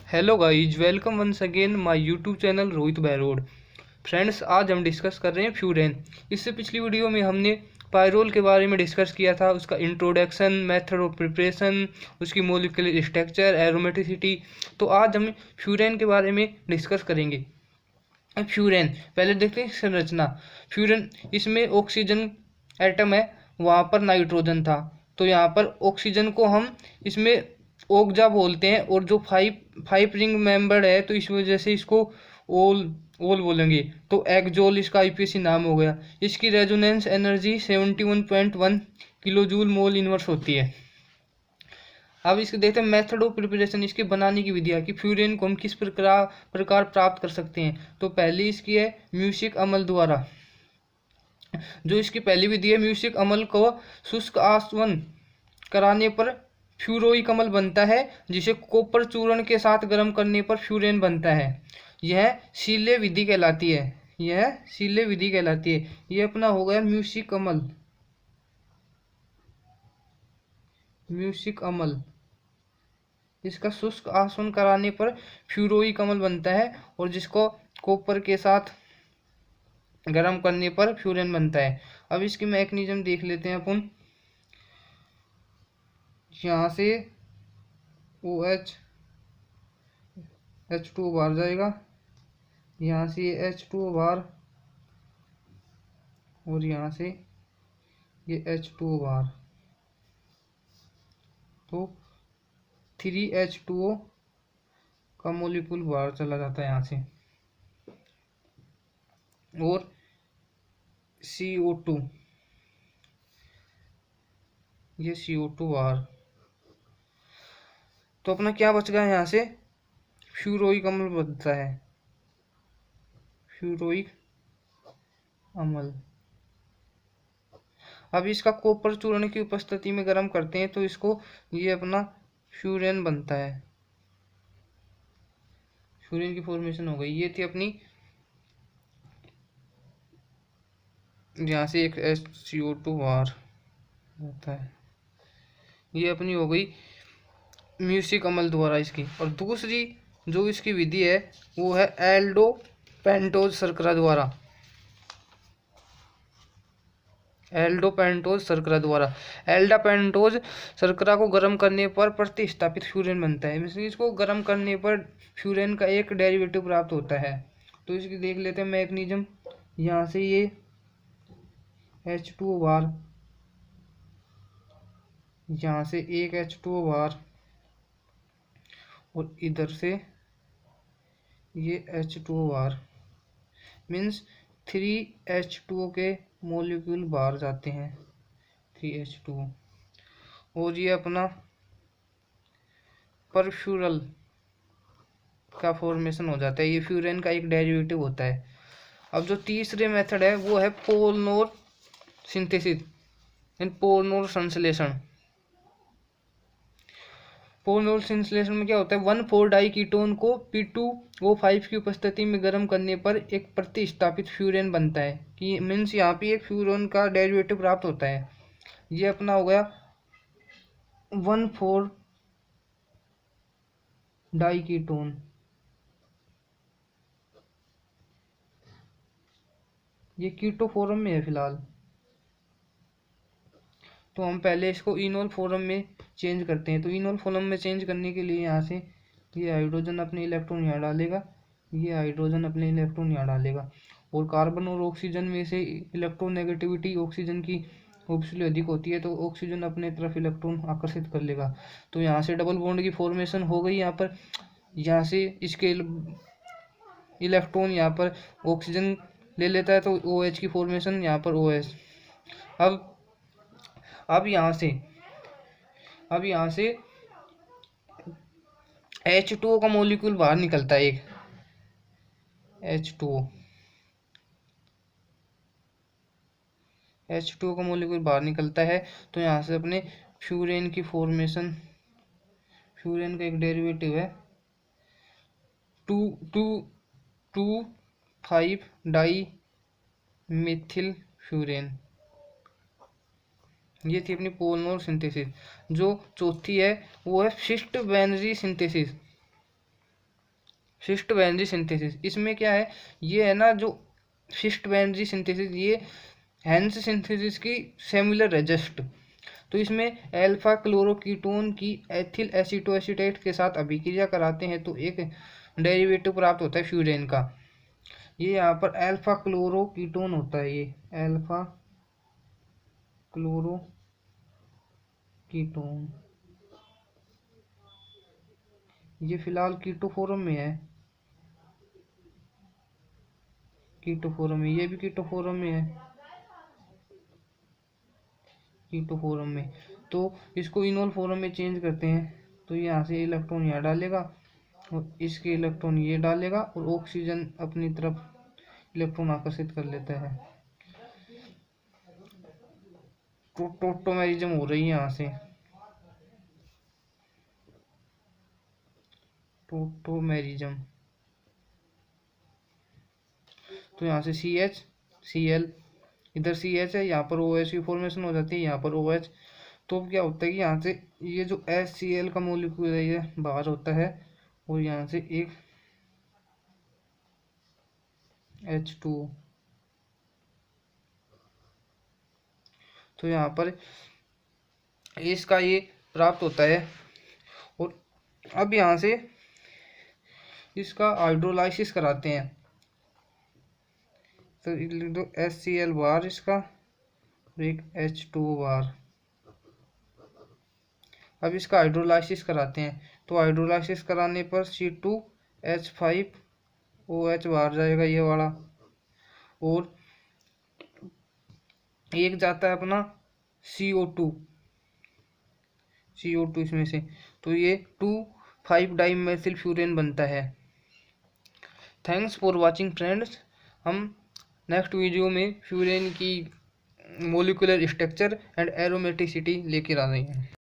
Hello guys, welcome once again my YouTube channel Rohit Bairod. Friends, आज हम discuss कर रहे हैं फ्यूरेन। इससे पिछली वीडियो में हमने पायरोल के बारे में डिस्कस किया था, उसका इंट्रोडक्शन, मेथड ऑफ प्रिपरेशन, उसकी मोलिकुलर स्ट्रक्चर, एरोमेटिसिटी। तो आज हम फ्यूरेन के बारे में डिस्कस करेंगे। अब फ्यूरेन पहले देखते हैं संरचना। फ्यूरेन, इसमें ऑक्सीजन एटम है, वहाँ पर नाइट्रोजन था, तो यहाँ पर ऑक्सीजन को हम इसमें ओकजा बोलते हैं, और जो फाइव रिंग मेंबर है तो इस वजह से इसको ओल ओल बोलेंगे। तो एक्जोल इसका आईपीएसी नाम हो गया। इसकी resonance energy 71.1 kilo joule mole inverse होती है। अब इसके देखते हैं मेथड ऑफ प्रिपरेशन, इसके बनाने की विधियाँ कि फ्यूरेन को हम किस प्रकार प्राप्त कर सकते हैं। तो पहली इसकी है म्यूसिक अमल द्वारा। जो इसकी पहली विधि है, म्यूसिक अमल को शुष्क आसवन कराने पर फ्यूरोइक अमल बनता है, जिसे कॉपर चूर्ण के साथ गर्म करने पर फ्यूरेन बनता है। यह सीले विधि कहलाती है। यह अपना हो गया म्यूसिक अमल। इसका शुष्क आसवन कराने पर फ्यूरोइक अमल बनता है, और जिसको कॉपर के साथ गर्म करने पर फ्यूरेन बनता है। अब इसकी मैकेनिज्म देख लेते हैं अपन। यहाँ से OH H2O बाहर जाएगा, यहाँ से ये H2O बाहर, और यहाँ से ये H2O बाहर, तो 3H2O का मोलिक्यूल बाहर चला जाता है यहाँ से, और CO2, ये CO2 बाहर। तो अपना क्या बच गया यहाँ से, फ्यूरोइक अम्ल बनता है, फ्यूरोइक अम्ल। अब इसका कॉपर चूर्ण की उपस्थिति में गर्म करते हैं तो इसको ये अपना फ्यूरेन बनता है। फ्यूरेन की फॉर्मेशन हो गई। ये थी अपनी, यहाँ से एक CO2 बाहर होता है, ये अपनी हो गई म्यूसिक अमल द्वारा इसकी। और दूसरी जो इसकी विधि है वो है एल्डो पेंटोज शर्करा द्वारा। एल्डा पेंटोज शर्करा को गर्म करने पर प्रतिस्थापित फ्यूरेन बनता है। मीन्स इसको गर्म करने पर फ्यूरेन का एक डेरिवेटिव प्राप्त होता है। तो इसकी देख लेते हैं मैकेनिज्म। यहाँ से ये H2O बाहर, यहाँ से एक H2O बाहर, और इधर से ये H2O बाहर। मीन्स 3H2O के मॉलिक्यूल बाहर जाते हैं, 3H2O। और ये अपना परफ्यूरल का फॉर्मेशन हो जाता है। ये फ्यूरेन का एक डेरिवेटिव होता है। अब जो तीसरे मेथड है वो है पोलनोर सिंथेसिस एंड पोलनोर संश्लेषण। पोलनोर संश्लेषण में क्या होता है, 1,4 डाई कीटोन को P2O5 की उपस्थिति में गर्म करने पर एक प्रतिस्थापित फ्यूरेन बनता है। कि मीन्स यहाँ पे एक फ्यूरेन का डेरिवेटिव प्राप्त होता है। ये अपना हो गया 1,4 डाई कीटोन। ये कीटो फॉर्म में है फिलहाल, तो हम पहले इसको इनोल फॉर्म में चेंज करते हैं। तो इनोल फॉर्म में चेंज करने के लिए यहाँ से ये हाइड्रोजन अपने इलेक्ट्रॉन यहाँ डालेगा, ये हाइड्रोजन अपने इलेक्ट्रॉन यहाँ डालेगा, और कार्बन और ऑक्सीजन में से इलेक्ट्रोनेगेटिविटी ऑक्सीजन की ऑब्वियसली अधिक होती है, तो ऑक्सीजन अपने तरफ इलेक्ट्रॉन आकर्षित कर लेगा। तो यहाँ से डबल बॉन्ड की फॉर्मेशन हो गई यहाँ पर। यहाँ से इसके इलेक्ट्रॉन यहाँ पर ऑक्सीजन ले लेता है, तो OH की फॉर्मेशन यहाँ पर OH। अब यहाँ से H2O का मॉलिक्यूल बाहर निकलता है, एक H2O का मॉलिक्यूल बाहर निकलता है। तो यहाँ से अपने फ्यूरेन की फॉर्मेशन, फ्यूरेन का एक डेरिवेटिव है 2,2,2,5 डाई मिथिल फ्यूरेन। ये थी अपनी पोलनोर सिंथेसिस। जो चौथी है वो है first binary synthesis. First binary synthesis, इसमें क्या है, ये है ना जो फिस्ट बाइनरी सिंथेसिस, ये हैंस सिंथेसिस की सिमिलर है जस्ट। तो इसमें अल्फा क्लोरोकीटोन की एथिल एसीटोएसीटेट के साथ अभिक्रिया कराते हैं तो एक डेरिवेटिव प्राप्त होता है फ्यूरेन का। ये यहाँ पर अल्फा क्लोरोकीटोन होता है, ये अल्फा क्लोरोकीटोन, ये फिलहाल कीटोफोरम में है, कीटोफोरम में, ये भी कीटोफोरम में है, कीटोफोरम में। तो इसको इनोल फोरम में चेंज करते हैं तो यहाँ से इलेक्ट्रॉन यहाँ डालेगा और इसके इलेक्ट्रॉन ये डालेगा और ऑक्सीजन अपनी तरफ इलेक्ट्रॉन आकर्षित कर लेता है। तो टोटोमेरिज्म हो रही है यहाँ से, टोटोमेरिज्म। तो यहाँ से CH Cl, इधर CH है, यहाँ पर OH की फॉर्मेशन हो जाती है, यहाँ पर OH। तो क्या होता है कि यहाँ से ये जो HCl का मोलिक्यूल है ये बाहर होता है और यहाँ से एक H2O। तो यहाँ पर इसका ये प्राप्त होता है और अब यहाँ से इसका हाइड्रोलाइसिस कराते हैं। तो लिख दो HCl बार इसका और एक H2O बार। अब इसका हाइड्रोलाइसिस कराते हैं तो हाइड्रोलाइसिस कराने पर C2H5OH बाहर जाएगा ये वाला, और एक जाता है अपना CO2 इसमें से, तो ये 2,5 डाइमेथिल फ्यूरेन बनता है। Thanks for watching friends. हम नेक्स्ट वीडियो में फ्यूरेन की मोलिकुलर स्ट्रक्चर एंड एरोमेटिसिटी लेकर आ रहे हैं।